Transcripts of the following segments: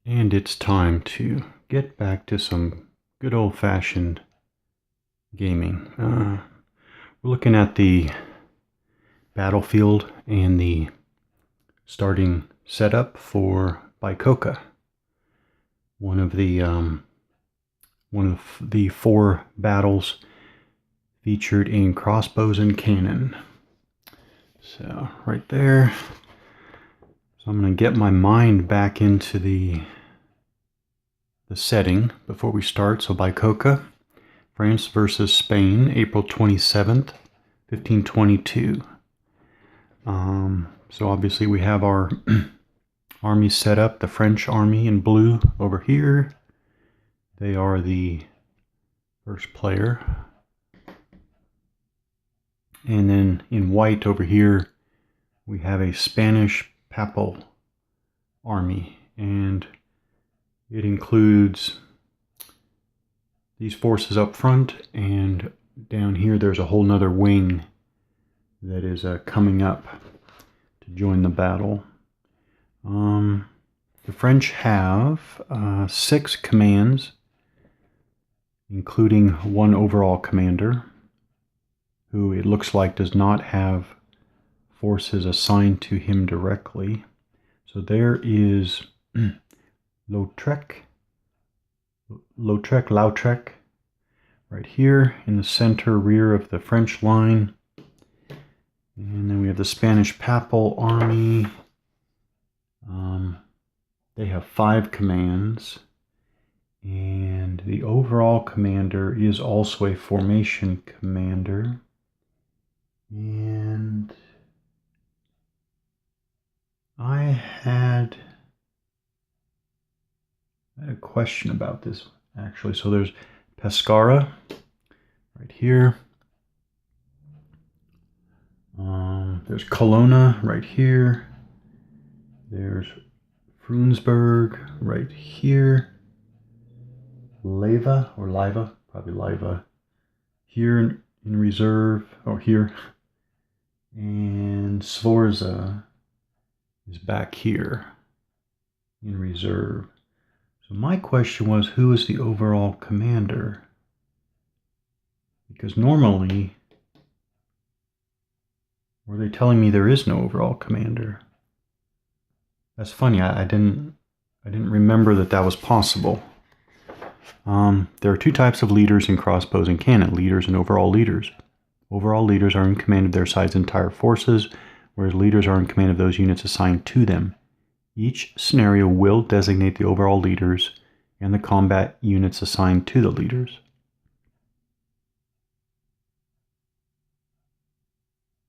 And it's time to get back to some good old-fashioned gaming. We're looking at the battlefield and the starting setup for Bicocca, one of the four battles featured in Crossbows and Cannon. So right there. So I'm going to get my mind back into the setting before we start. So Bicocca, France versus Spain, April 27th, 1522. So obviously we have our army set up, the French army in blue over here. They are the first player. And then in white over here, we have a Spanish Papal army, and it includes these forces up front, and down here there's a whole nother wing that is coming up to join the battle. The French have 6 commands, including one overall commander, who it looks like does not have forces assigned to him directly. So there is Lautrec, right here in the center rear of the French line. And then we have the Spanish Papal Army. They have 5 commands. And the overall commander is also a formation commander. And I had a question about this, actually. So there's Pescara right here. There's Colonna right here. There's Frunsburg right here. Leyva, or Liva, probably Liva, here in reserve, or here. And Sforza is back here in reserve. So my question was, who is the overall commander? Because normally, were they telling me there is no overall commander? That's funny. I didn't remember that was possible. There are 2 types of leaders in Crossbows and Cannon: leaders and overall leaders. Overall leaders are in command of their side's entire forces, whereas leaders are in command of those units assigned to them. Each scenario will designate the overall leaders and the combat units assigned to the leaders.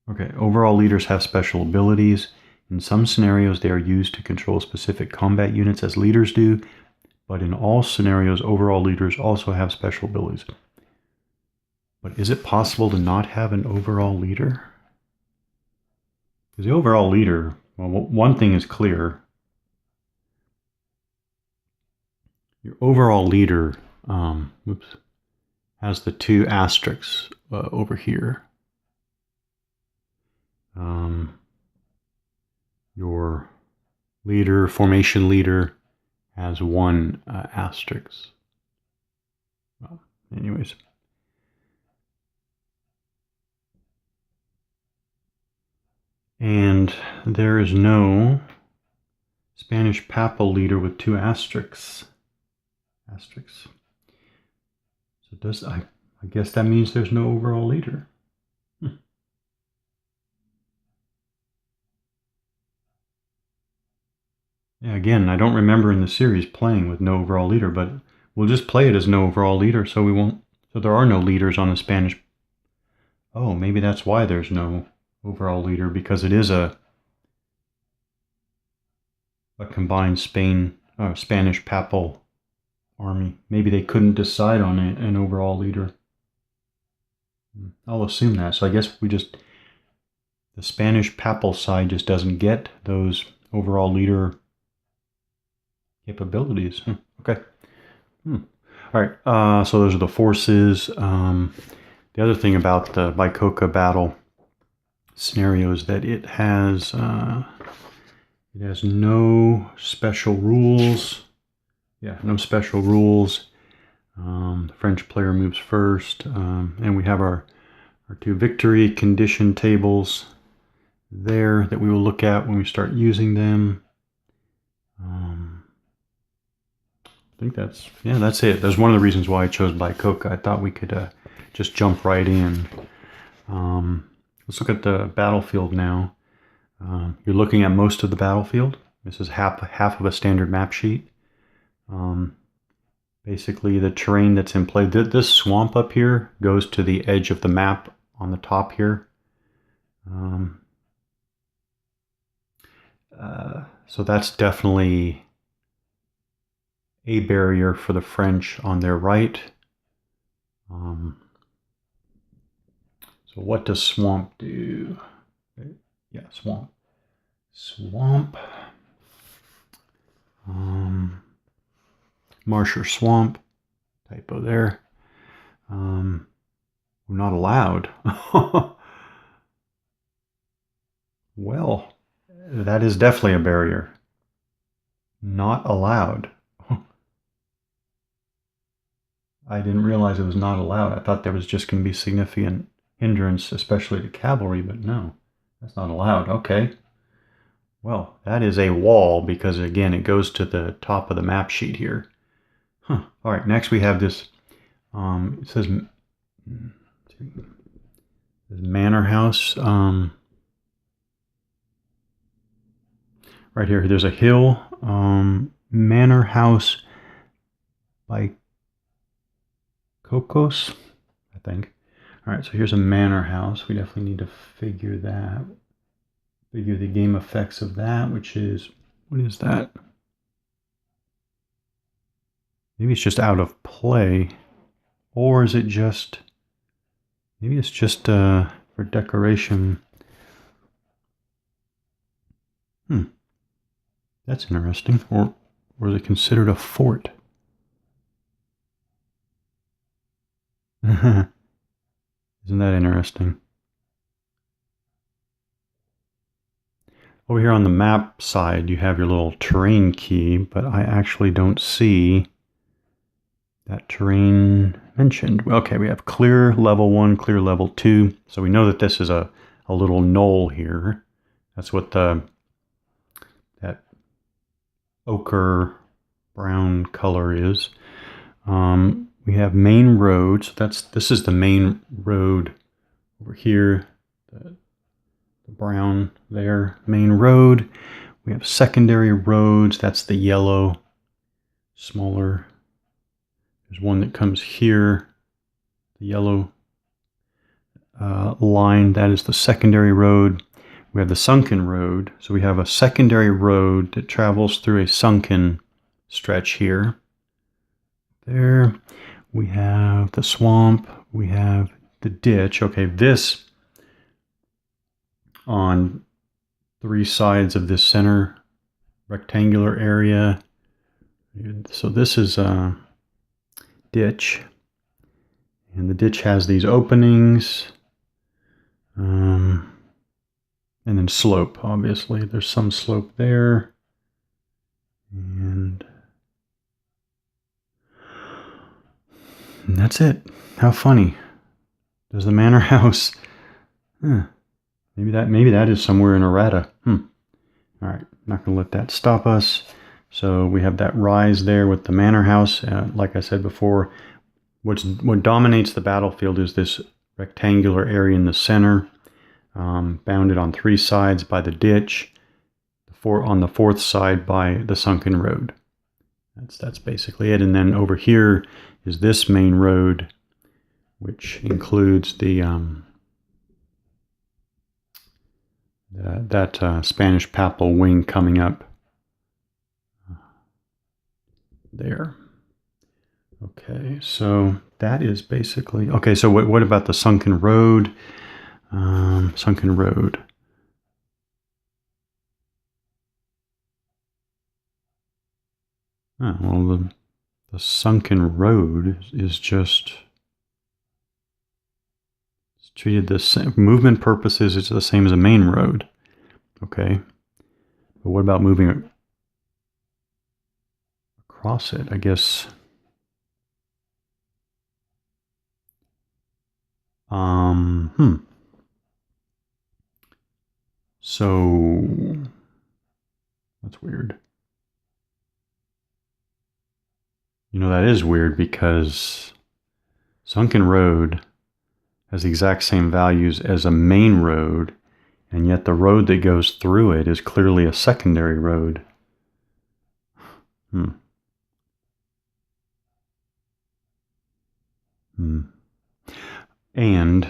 Okay, overall leaders have special abilities. In some scenarios, they are used to control specific combat units as leaders do, but in all scenarios, overall leaders also have special abilities. But is it possible to not have an overall leader? Because the overall leader, well, one thing is clear. Your overall leader has the 2 asterisks over here. Your leader, formation leader, has 1 asterisk. Well, anyways. And there is no Spanish Papal leader with 2 asterisks. So I guess that means there's no overall leader. Yeah, again, I don't remember in the series playing with no overall leader, but we'll just play it as no overall leader, so there are no leaders on the Spanish. Oh, maybe that's why there's no overall leader, because it is a combined Spanish Papal army. Maybe they couldn't decide on an overall leader. I'll assume that. So I guess the Spanish Papal side just doesn't get those overall leader capabilities. Okay. All right. So those are the forces. The other thing about the Bicocca battle scenario is that it has no special rules. Yeah, no special rules. The French player moves first, and we have our two victory condition tables there that we will look at when we start using them. I think that's it. That's one of the reasons why I chose Bicocca. I thought we could just jump right in. Let's look at the battlefield now. You're looking at most of the battlefield. This is half of a standard map sheet. Basically, the terrain that's in play. This swamp up here goes to the edge of the map on the top here. So that's definitely a barrier for the French on their right. So what does swamp do? Yeah, swamp. Swamp. Marsh or swamp. Typo there. We're not allowed. Well, that is definitely a barrier. Not allowed. I didn't realize it was not allowed. I thought there was just going to be significant hindrance, especially to cavalry, but no, that's not allowed. Okay. Well, that is a wall because, again, it goes to the top of the map sheet here. Huh. All right, next we have this, it says manor house. Right here, there's a hill. Manor house by Cocos, I think. All right, so here's a manor house. We definitely need to figure that. Figure the game effects of that, which is, what is that? Maybe it's just out of play. Or is it just, maybe it's just for decoration. That's interesting. Or is it considered a fort? Isn't that interesting? Over here on the map side, you have your little terrain key, but I actually don't see that terrain mentioned. Okay, we have clear level 1, clear level 2. So we know that this is a little knoll here. That's what that ochre brown color is. We have main road. So this is the main road over here. The brown there, main road. We have secondary roads. That's the yellow, smaller. There's one that comes here, the yellow line. That is the secondary road. We have the sunken road. So we have a secondary road that travels through a sunken stretch here. There. We have the swamp. We have the ditch. Okay, this on 3 sides of this center rectangular area. So this is a ditch. And the ditch has these openings. And then slope, obviously. There's some slope there. And that's it. How funny. Does the manor house... Maybe that is somewhere in errata. All right, not going to let that stop us. So we have that rise there with the manor house. Like I said before, what dominates the battlefield is this rectangular area in the center, bounded on 3 sides by the ditch, on the 4th side by the sunken road. That's basically it. And then over here is this main road, which includes the Spanish papal wing coming up there. Okay, so that is basically... Okay, so what about the sunken road? Sunken road. Oh, well, the sunken road is just... It's treated the same. Movement purposes, it's the same as a main road. Okay. But what about moving across it. I guess. So that's weird. You know, that is weird because Sunken Road has the exact same values as a main road, and yet the road that goes through it is clearly a secondary road. And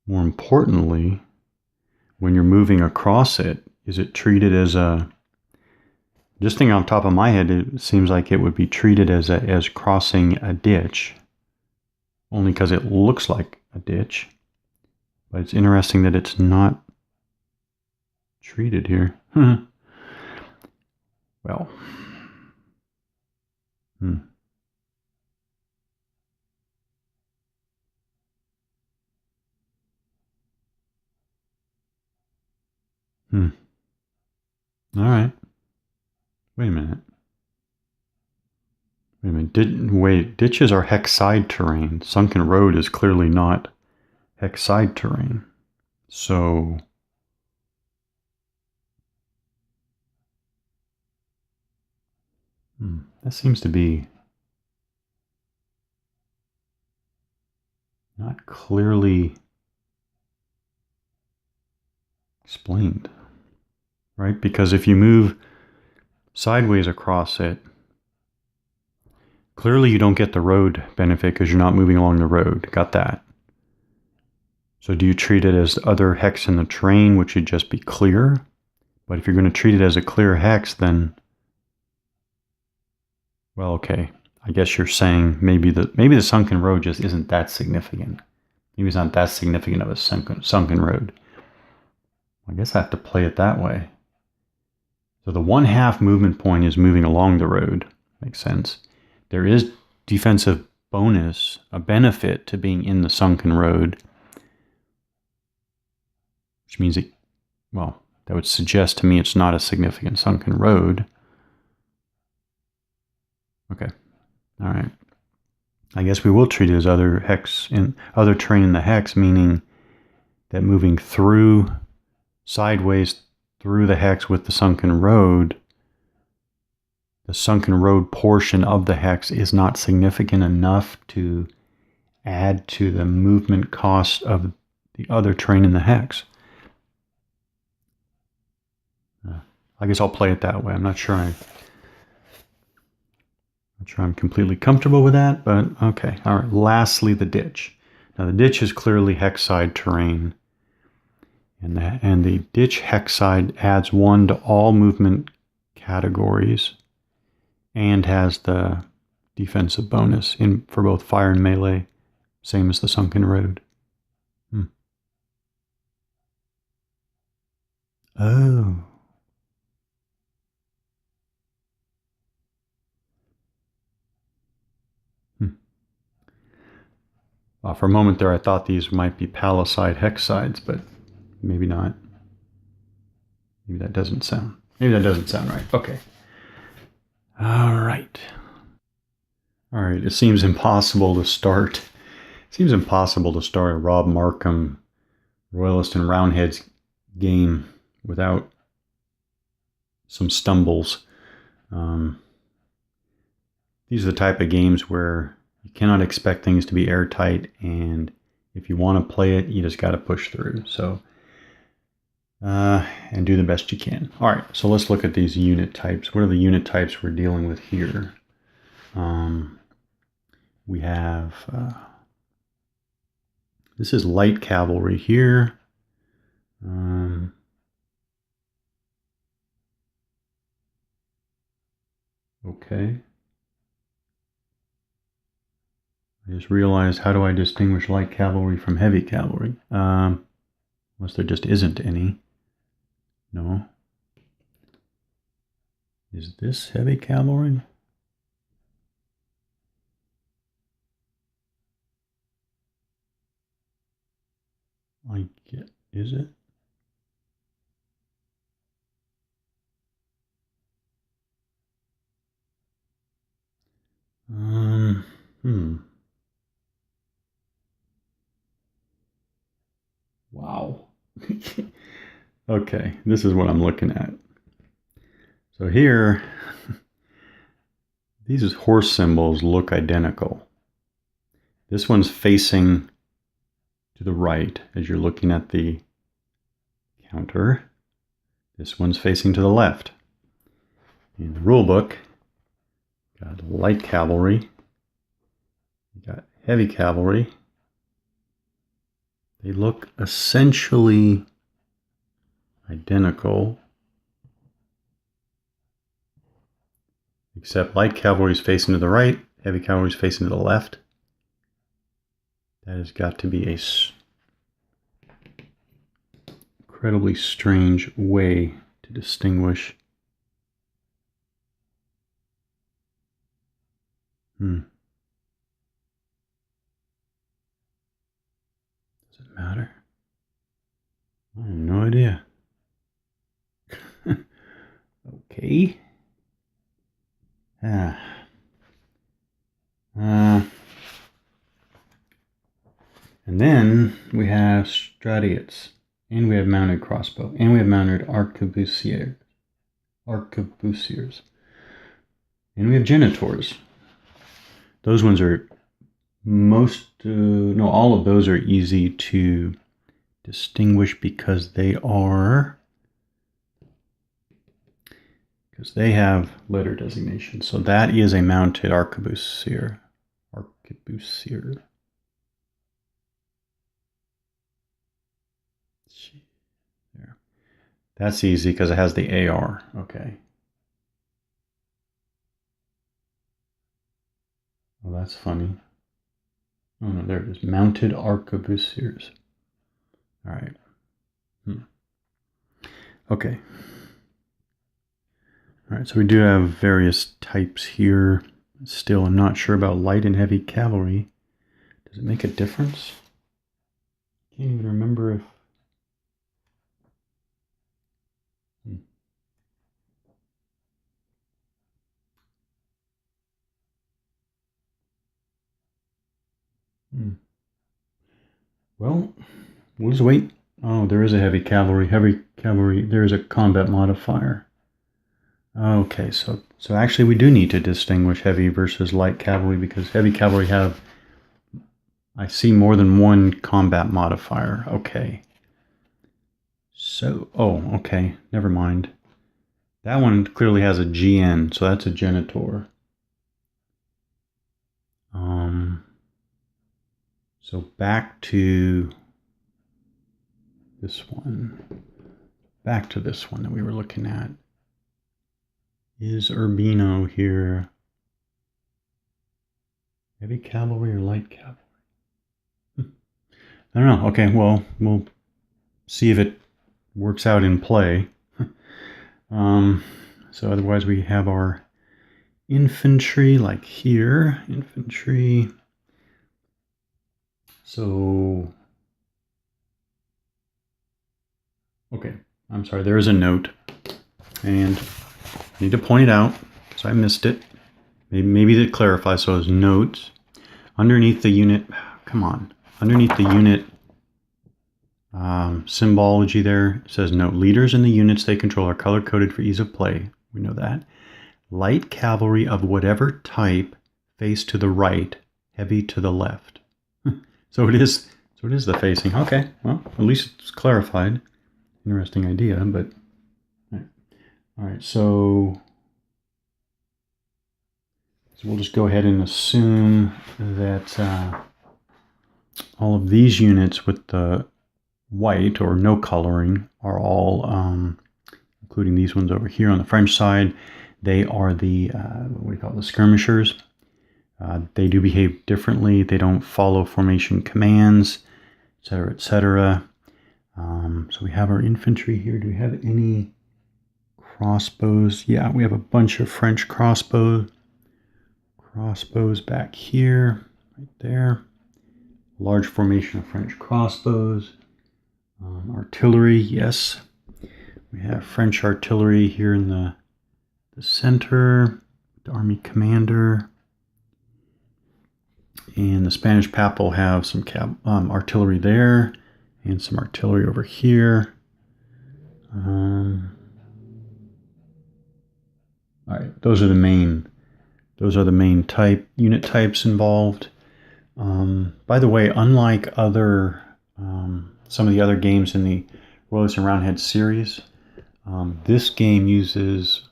more importantly, when you're moving across it, is it treated as a... Just thinking off the top of my head, it seems like it would be treated as crossing a ditch, only because it looks like a ditch. But it's interesting that it's not treated here. Well. All right. Wait a minute. Ditches are hex side terrain. Sunken Road is clearly not hex side terrain. So... that seems to be not clearly explained, right? Because if you move sideways across it, clearly you don't get the road benefit because you're not moving along the road. Got that. So do you treat it as other hex in the terrain, which would just be clear? But if you're going to treat it as a clear hex, then... Well, okay. I guess you're saying maybe the Sunken Road just isn't that significant. Maybe it's not that significant of a sunken road. I guess I have to play it that way. So the 1/2 movement point is moving along the road. Makes sense. There is defensive bonus, a benefit to being in the sunken road, which means it, well, that would suggest to me it's not a significant sunken road. Okay. All right. I guess we will treat it as other terrain in the hex, meaning that moving through sideways through the hex with the sunken road portion of the hex is not significant enough to add to the movement cost of the other terrain in the hex. I guess I'll play it that way. I'm not sure I'm completely comfortable with that, but okay. All right. Lastly, the ditch. Now, the ditch is clearly hex side terrain, and the ditch hex side adds 1 to all movement categories and has the defensive bonus for both fire and melee, same as the sunken road. Oh. For a moment there, I thought these might be palisade hex sides, but maybe not. Maybe that doesn't sound right. Okay. All right. It seems impossible to start a Rob Markham Royalist and Roundheads game without some stumbles. These are the type of games where you cannot expect things to be airtight, and if you want to play it, you just got to push through. So, and do the best you can. All right, so let's look at these unit types. What are the unit types we're dealing with here? We have, this is light cavalry here. Okay. I just realized, how do I distinguish light cavalry from heavy cavalry? Unless there just isn't any. No. Is this heavy cavalry? Is it? Wow. Okay, this is what I'm looking at. So here, these horse symbols look identical. This one's facing to the right as you're looking at the counter. This one's facing to the left. In the rule book, got light cavalry, you got heavy cavalry. They look essentially identical, except light cavalry is facing to the right, heavy cavalry is facing to the left. That has got to be a incredibly strange way to distinguish. Does it matter? I have no idea. Okay. And then we have Stradiots, and we have mounted crossbow, and we have mounted arquebusiers, and we have genitors. Those ones are all of those are easy to distinguish because they have letter designation. So that is a mounted arquebusier. There. That's easy because it has the AR. Okay. Oh, that's funny. Oh no, there it is. Mounted arquebusiers. All right. Okay. All right, so we do have various types here. Still, I'm not sure about light and heavy cavalry. Does it make a difference? I can't even remember if... Well, we'll just wait. Oh, there is a heavy cavalry. Heavy cavalry, there is a combat modifier. Okay, so actually we do need to distinguish heavy versus light cavalry because heavy cavalry have, I see more than one combat modifier. Okay. So, okay, never mind. That one clearly has a GN, so that's a genitor. So back to this one. Back to this one that we were looking at. Is Urbino here heavy cavalry or light cavalry? I don't know. Okay, well, we'll see if it works out in play. So otherwise we have our infantry like here. Infantry. So, okay, I'm sorry, there is a note. And I need to point it out because I missed it. Maybe to clarify, so as notes underneath the unit, underneath the unit symbology there, it says note, leaders in the units they control are color-coded for ease of play. We know that. Light cavalry of whatever type face to the right, heavy to the left. So it is the facing. Okay, well, at least it's clarified. Interesting idea, but all right, so we'll just go ahead and assume that all of these units with the white or no coloring are all, including these ones over here on the French side, they are the, the skirmishers. They do behave differently. They don't follow formation commands, etc., etc. So we have our infantry here. Do we have any crossbows? Yeah, we have a bunch of French crossbows. Crossbows back here, right there. Large formation of French crossbows. Artillery, yes. We have French artillery here in the center. The army commander. And the Spanish Pap will have some artillery there and some artillery over here. All right, those are the main unit types involved. By the way, unlike other some of the other games in the Royalists and Roundhead series, this game uses.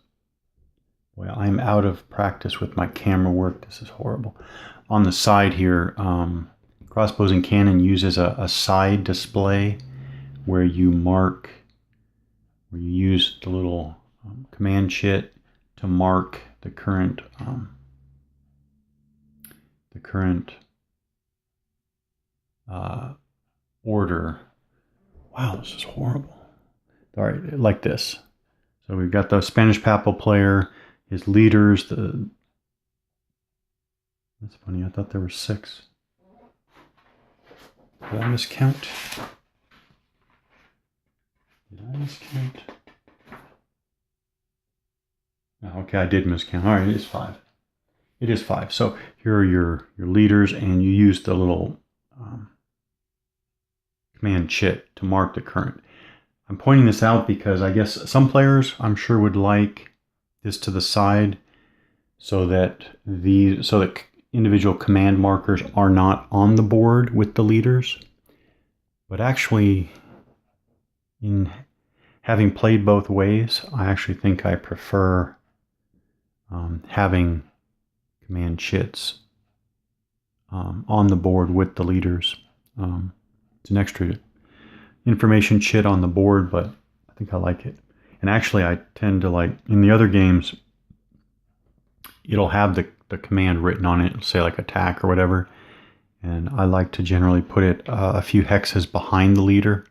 Well, I'm out of practice with my camera work. This is horrible. On the side here, Crossbows and Cannon uses a side display where you use the little command chit to mark the current order. Wow, this is horrible. All right, like this. So we've got the Spanish Papal player, his leaders. That's funny. I thought there were 6. Did I miscount? Oh, okay, I did miscount. All right, it is 5. It is 5. So here are your leaders, and you use the little command chit to mark the current. I'm pointing this out because I guess some players, I'm sure, would like this to the side so that individual command markers are not on the board with the leaders. But actually, in having played both ways, I actually think I prefer having command chits on the board with the leaders. It's an extra information chit on the board, but I think I like it. And actually, I tend to like, in the other games, it'll have the command written on it, it'll say like attack or whatever. And I like to generally put it a few hexes behind the leader.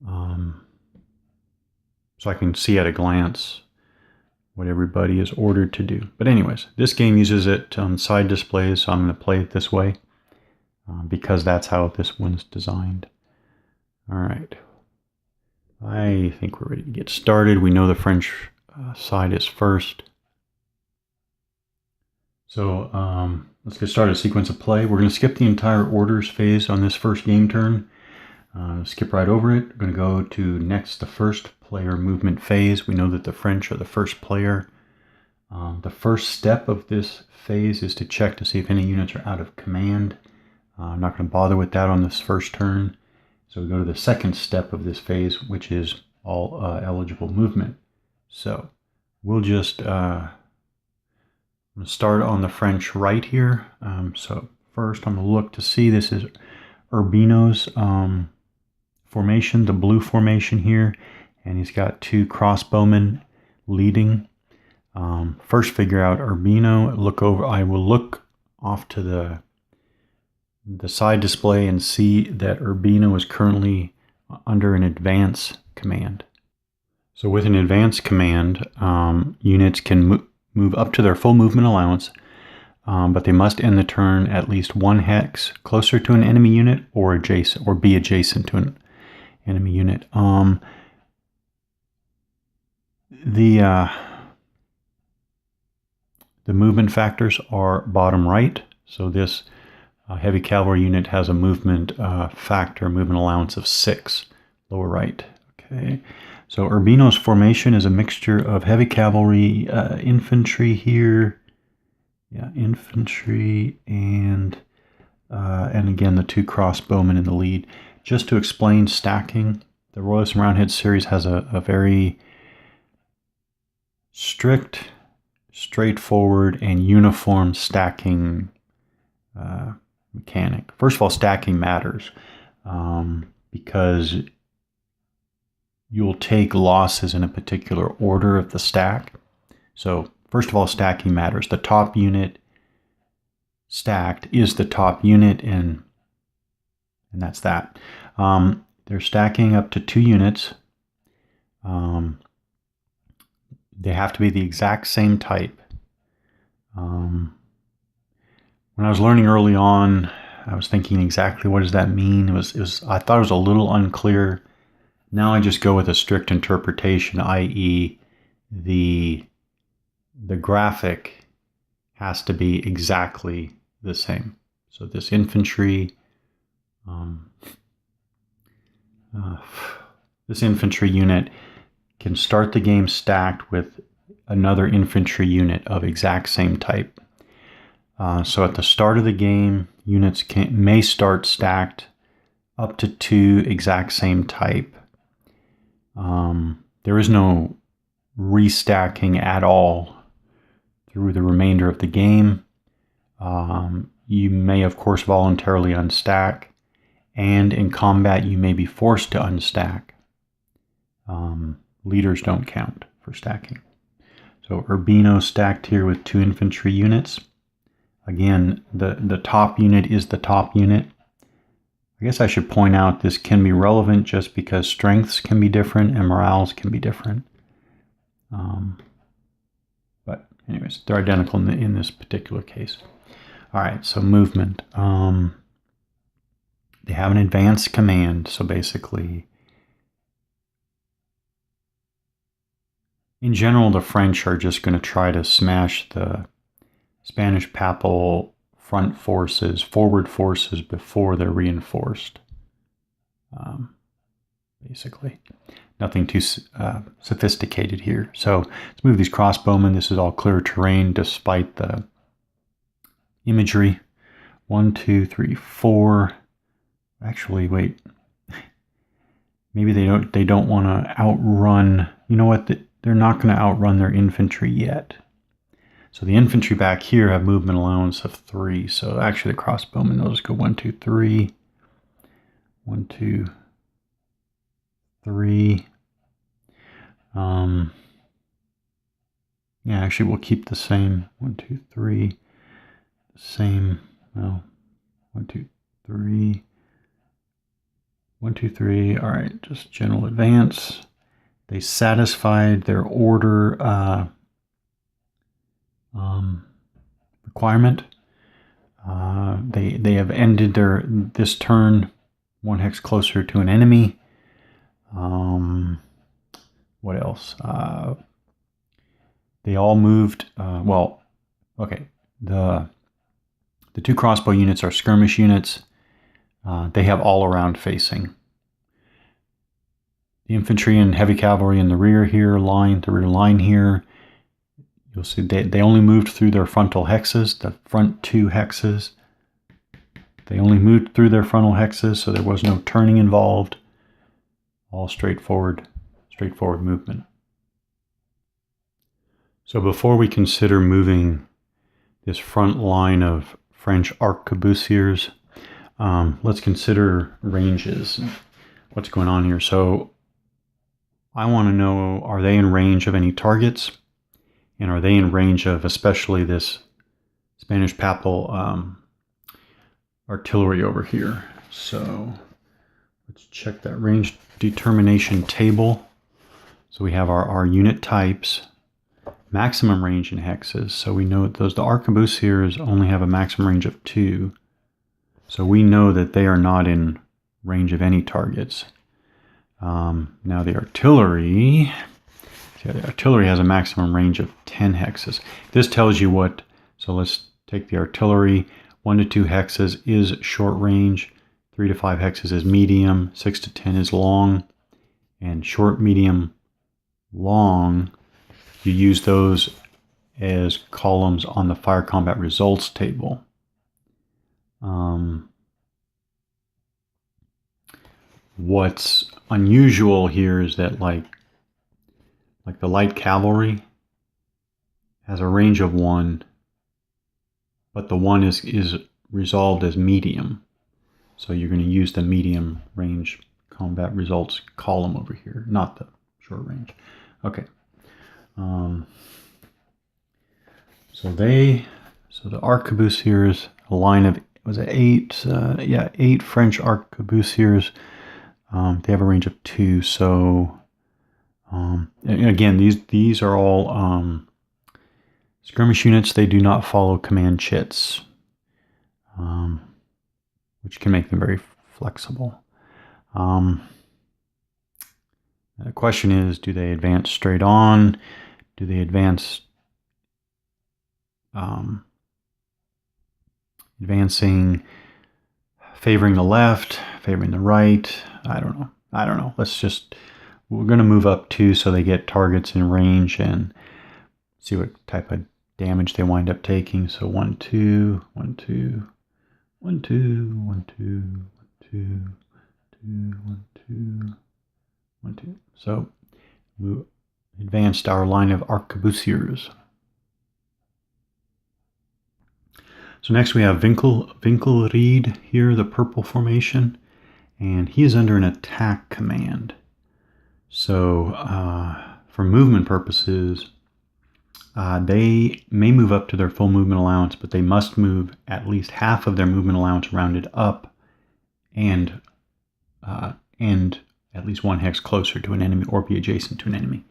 So I can see at a glance what everybody is ordered to do. But anyways, this game uses it on side displays, so I'm going to play it this way because that's how this one's designed. All right. I think we're ready to get started. We know the French side is first. So let's get started. Sequence of play. We're going to skip the entire orders phase on this first game turn. Skip right over it. We're going to go to next, the first player movement phase. We know that the French are the first player. The first step of this phase is to check to see if any units are out of command. I'm not going to bother with that on this first turn. So we go to the second step of this phase, which is all eligible movement. So we'll just start on the French right here. So first I'm going to look to see, this is Urbino's formation, the blue formation here, and he's got 2 crossbowmen leading. First figure out Urbino, look over, I will look off to the side display and see that Urbino is currently under an advance command. So with an advance command, units can move up to their full movement allowance, but they must end the turn at least 1 hex closer to an enemy unit or be adjacent to an enemy unit. The movement factors are bottom right. So this heavy cavalry unit has a movement movement allowance of 6, lower right. Okay. So Urbino's formation is a mixture of heavy cavalry, infantry here, infantry, and again the 2 crossbowmen in the lead. Just to explain stacking, the Royalists and Roundhead series has a very strict, straightforward, and uniform stacking mechanic. First of all, stacking matters because you'll take losses in a particular order of the stack. So first of all, stacking matters. The top unit stacked is the top unit, and that's that. They're stacking up to 2 units. They have to be the exact same type. When I was learning early on, I was thinking exactly what does that mean. I thought it was a little unclear. Now I just go with a strict interpretation, i.e. the graphic has to be exactly the same. So this infantry, unit can start the game stacked with another infantry unit of exact same type. So at the start of the game, units may start stacked up to 2 exact same type. There is no restacking at all through the remainder of the game. You may, of course, voluntarily unstack, and in combat you may be forced to unstack. Leaders don't count for stacking. So Urbino stacked here with 2 infantry units. Again, the top unit is the top unit. I guess I should point out this can be relevant just because strengths can be different and morales can be different. But anyways, they're identical in this particular case. All right, so movement. They have an advanced command, so basically, in general, the French are just going to try to smash the Spanish Papal forward forces before they're reinforced. Basically, nothing too sophisticated here. So let's move these crossbowmen. This is all clear terrain despite the imagery. 1, 2, 3, 4. Actually, wait. Maybe they don't want to outrun. You know what? They're not going to outrun their infantry yet. So the infantry back here have movement allowance of 3. So actually the crossbowmen, they'll just go 1, 2, 3. 1, 2, 3. Yeah, actually we'll keep the same. 1, 2, 3. Same. No. 1, 2, 3. 1, 2, 3. All right, just general advance. They satisfied their order requirement. They have ended this turn 1 hex closer to an enemy. What else? They all moved. Well, okay. The 2 crossbow units are skirmish units. They have all around facing. The infantry and heavy cavalry in the rear here, the rear line here. You'll see they only moved through their frontal hexes, the front 2 hexes. They only moved through their frontal hexes, so there was no turning involved. All straightforward movement. So before we consider moving this front line of French arquebusiers, let's consider ranges. What's going on here? So I want to know, are they in range of any targets? And are they in range of especially this Spanish Papal artillery over here? So let's check that range determination table. So we have our unit types, maximum range in hexes. So we know the arquebusiers only have a maximum range of 2. So we know that they are not in range of any targets. Now the artillery... the artillery has a maximum range of 10 hexes. This tells you what, so let's take the artillery. 1 to 2 hexes is short range, 3 to 5 hexes is medium, 6 to 10 is long, and short, medium, long, you use those as columns on the fire combat results table. What's unusual here is that like the light cavalry has a range of 1, but the 1 is resolved as medium. So you're going to use the medium range combat results column over here, not the short range. Okay. So the arquebusiers, a line of, was it 8? 8 French arquebusiers. They have a range of 2. So again, these are all skirmish units. They do not follow command chits, which can make them very flexible. The question is, do they advance straight on? Do they advance advancing, favoring the left, favoring the right. I don't know. We're going to move up 2 so they get targets in range and see what type of damage they wind up taking. So 1, 2, 1, 2, 1, 2, 1, 2, 1, 2, 2, 1, 2, 1, 2. So we advanced our line of arquebusiers. So next we have Winkelried here, the purple formation, and he is under an attack command. So for movement purposes, they may move up to their full movement allowance, but they must move at least half of their movement allowance rounded up and at least 1 hex closer to an enemy or be adjacent to an enemy.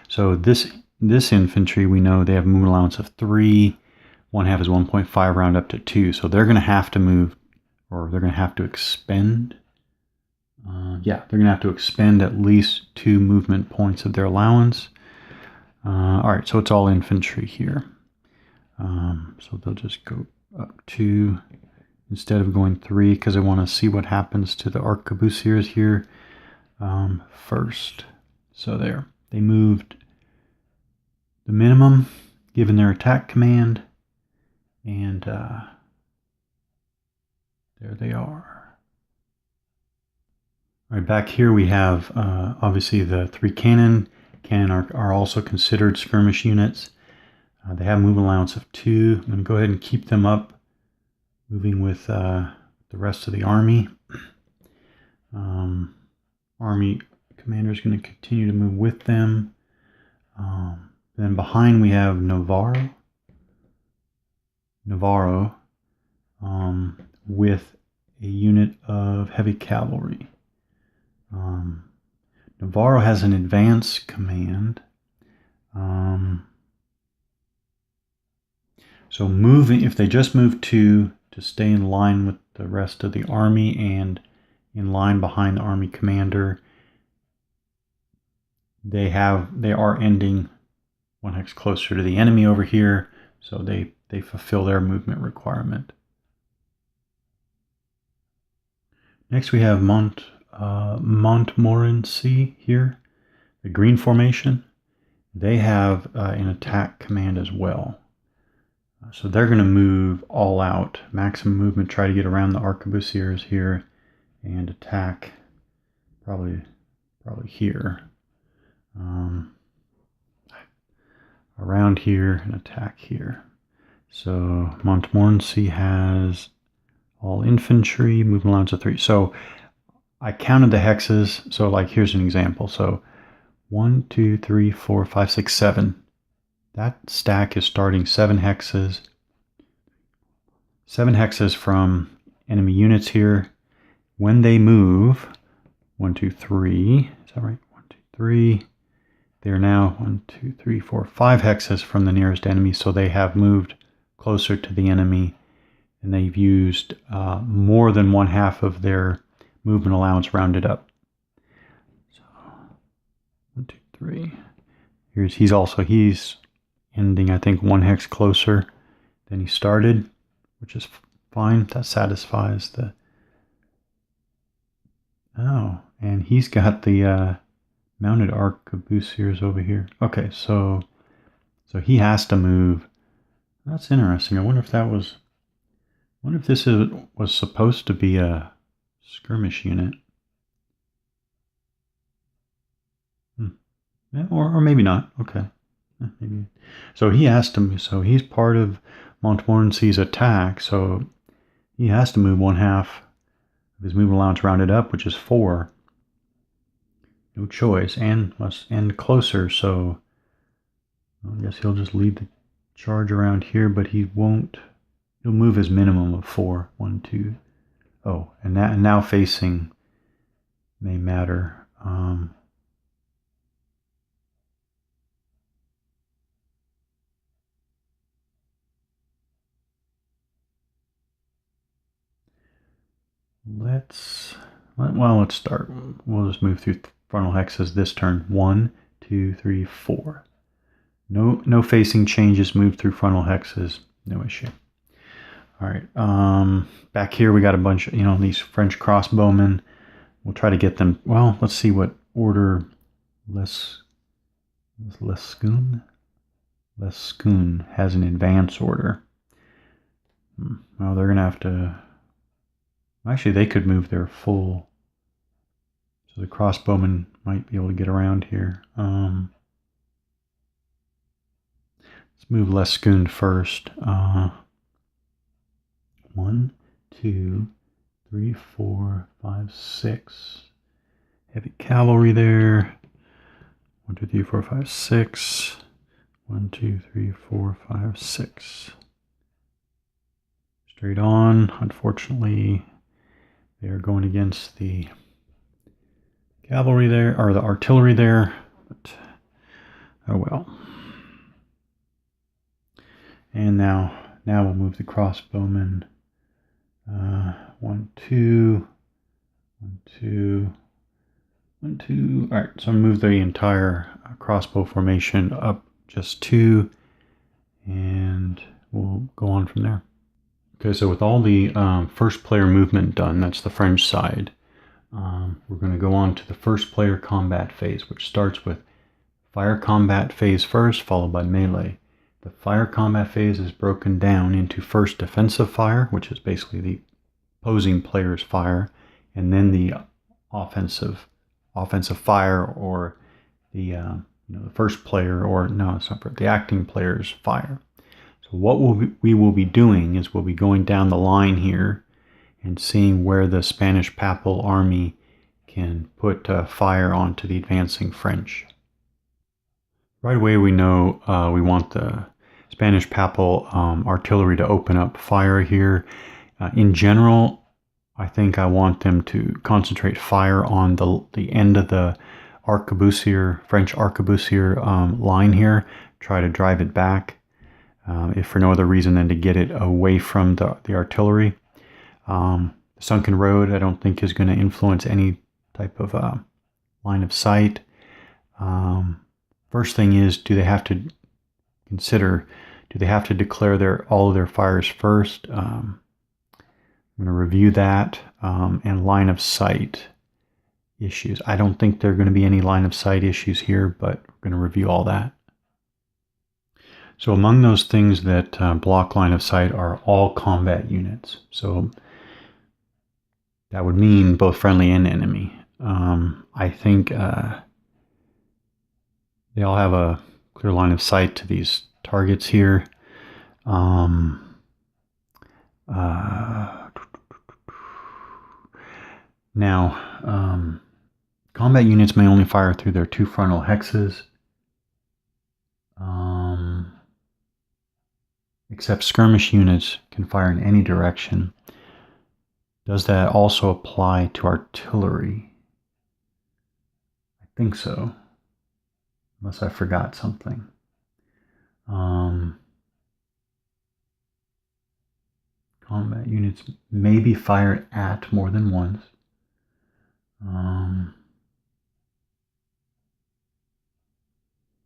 So this infantry, we know they have a movement allowance of 3. 1/2 is 1.5, round up to 2. So they're going to have to move, or they're going to have to expend. They're going to have to expend at least 2 movement points of their allowance. All right, so it's all infantry here. So they'll just go up 2 instead of going 3 because I want to see what happens to the arquebusiers here first. So there, they moved the minimum given their attack command, and there they are. All right, back here we have obviously the 3 cannon. Cannon are also considered skirmish units. They have movement allowance of 2. I'm going to go ahead and keep them up, moving with the rest of the army. Army commander is going to continue to move with them. Then behind we have Navarro with a unit of heavy cavalry. Navarro has an advance command. So moving, if they just move 2 to stay in line with the rest of the army and in line behind the army commander, they are ending 1 hex closer to the enemy over here, so they fulfill their movement requirement. Next we have Montmorency here, the green formation. They have an attack command as well. So they're going to move all out, maximum movement, try to get around the arquebusiers here and attack probably here. Around here and attack here. So Montmorency has all infantry, movement allowance of 3. So I counted the hexes. So like here's an example. So 1, 2, 3, 4, 5, 6, 7. That stack is starting 7 hexes. 7 hexes from enemy units here. When they move, 1, 2, 3. Is that right? 1, 2, 3. They are now 1, 2, 3, 4, 5 hexes from the nearest enemy. So they have moved closer to the enemy, and they've used more than 1/2 of their movement allowance rounded up. So 1, 2, 3. He's ending, I think, 1 hex closer than he started, which is fine. That satisfies the... Oh, and he's got the mounted arquebusiers over here. Okay, so he has to move. That's interesting. I wonder if this was supposed to be a skirmish unit. Yeah, or maybe not. Okay. Maybe. So he has to move. So he's part of Montmorency's attack. So he has to move 1/2 of his movement allowance rounded up, which is 4. No choice, and must end closer. So I guess he'll just lead the charge around here, but he won't. He'll move his minimum of 4. 1, 2. Oh, and now facing may matter. Let's start. We'll just move through frontal hexes this turn. 1, 2, 3, 4. No facing changes. Move through frontal hexes. No issue. All right. Back here we got a bunch of, these French crossbowmen. We'll try to get them. Well, let's see what order Lescun has an advance order. Well, they're going to have to... Actually, they could move their full... So the crossbowmen might be able to get around here. Let's move Lescun first. 1, 2, 3, 4, 5, 6. Heavy cavalry there. 1, 2, 3, 4, 5, 6. 1, 2, 3, 4, 5, 6. Straight on. Unfortunately, they are going against the cavalry there, or the artillery there. But, oh well. And now we'll move the crossbowmen. 1, 2, 1, 2, 1, 2. All right, so I'm gonna move the entire crossbow formation up just 2, and we'll go on from there. Okay, so with all the first player movement done, that's the French side, we're going to go on to the first player combat phase, which starts with fire combat phase first, followed by melee. The fire combat phase is broken down into first defensive fire, which is basically the opposing player's fire, and then the offensive fire, or the the first player, or no, it's not the acting player's fire. So what we will be doing is we'll be going down the line here and seeing where the Spanish Papal army can put fire onto the advancing French. Right away we know we want the Spanish Papal artillery to open up fire here. In general, I think I want them to concentrate fire on the end of the French arquebusier line here, try to drive it back, if for no other reason than to get it away from the artillery. The sunken road I don't think is going to influence any type of line of sight. First thing is, do they have to declare all of their fires first? I'm going to review that, and line of sight issues. I don't think there are going to be any line of sight issues here, but we're going to review all that. So among those things that block line of sight are all combat units. So that would mean both friendly and enemy. I think they all have a clear line of sight to these targets here. Now, combat units may only fire through their 2 frontal hexes, except skirmish units can fire in any direction. Does that also apply to artillery? I think so, unless I forgot something. Combat units may be fired at more than once.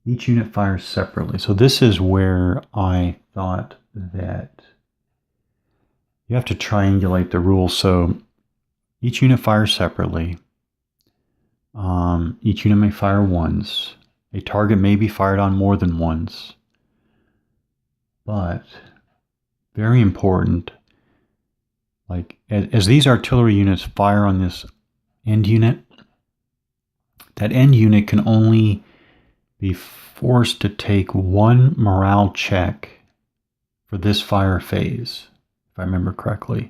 Each unit fires separately. So this is where I thought that you have to triangulate the rules. So each unit fires separately. Each unit may fire once. A target may be fired on more than once. But, very important, like as these artillery units fire on this end unit, that end unit can only be forced to take 1 morale check for this fire phase, if I remember correctly.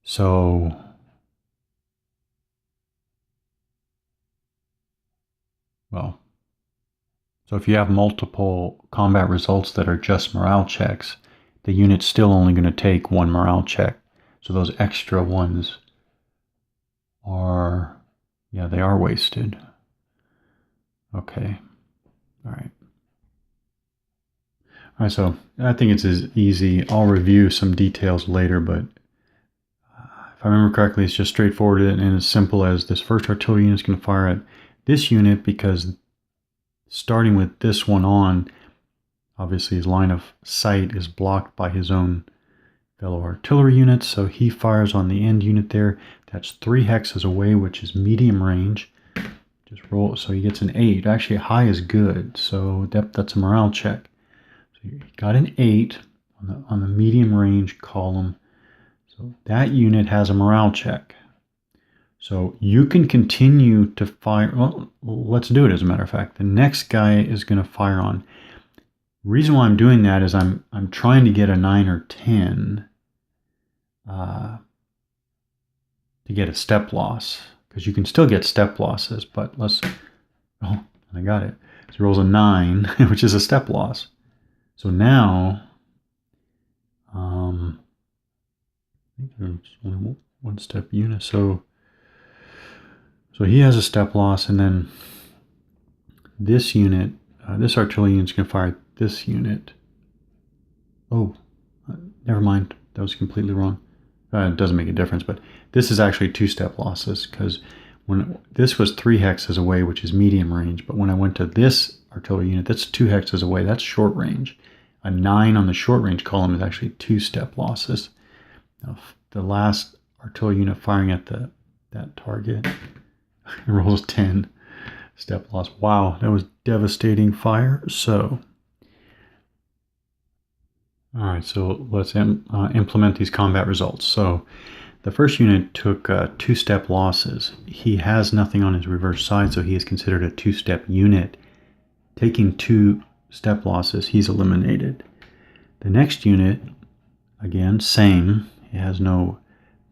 So, so if you have multiple combat results that are just morale checks, the unit's still only going to take 1 morale check. So those extra ones are, they are wasted. Okay. All right. All right, so I think it's as easy. I'll review some details later, but if I remember correctly, it's just straightforward and as simple as this first artillery unit is going to fire at this unit, because starting with this one on, obviously his line of sight is blocked by his own fellow artillery units. So he fires on the end unit there. That's 3 hexes away, which is medium range. Just roll, so he gets an 8. Actually, high is good. So that's a morale check. So he got an 8 on the medium range column. So that unit has a morale check. So you can continue to fire. Well, let's do it as a matter of fact. The next guy is going to fire on. Reason why I'm doing that is I'm trying to get a 9 or 10 to get a step loss. Because you can still get step losses, but let's... Oh, I got it. So he rolls a 9, which is a step loss. So now... I think there's only one step unit. So he has a step loss, and then this unit, this artillery unit's going to fire at this unit. Oh, never mind. That was completely wrong. It doesn't make a difference, but this is actually 2 step losses, because when this was 3 hexes away, which is medium range, but when I went to this artillery unit, that's 2 hexes away. That's short range. A 9 on the short range column is actually 2 step losses. Now, the last artillery unit firing at that target rolls 10 step loss. Wow, that was devastating fire. So, all right, so let's implement these combat results. So the first unit took 2 step losses. He has nothing on his reverse side, so he is considered a 2-step unit. Taking 2 step losses, he's eliminated. The next unit, again, same. He has no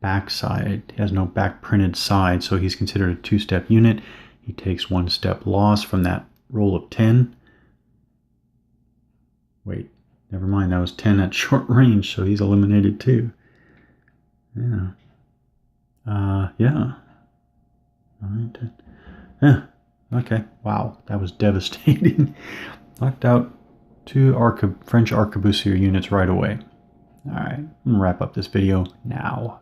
back side. He has no back printed side, so he's considered a 2-step unit. He takes 1 step loss from that roll of 10. Wait, never mind. That was 10 at short range, so he's eliminated too. Yeah. Yeah. All right. Yeah. Okay. Wow, that was devastating. Knocked out 2 French arquebusier units right away. All right, I'm gonna wrap up this video now.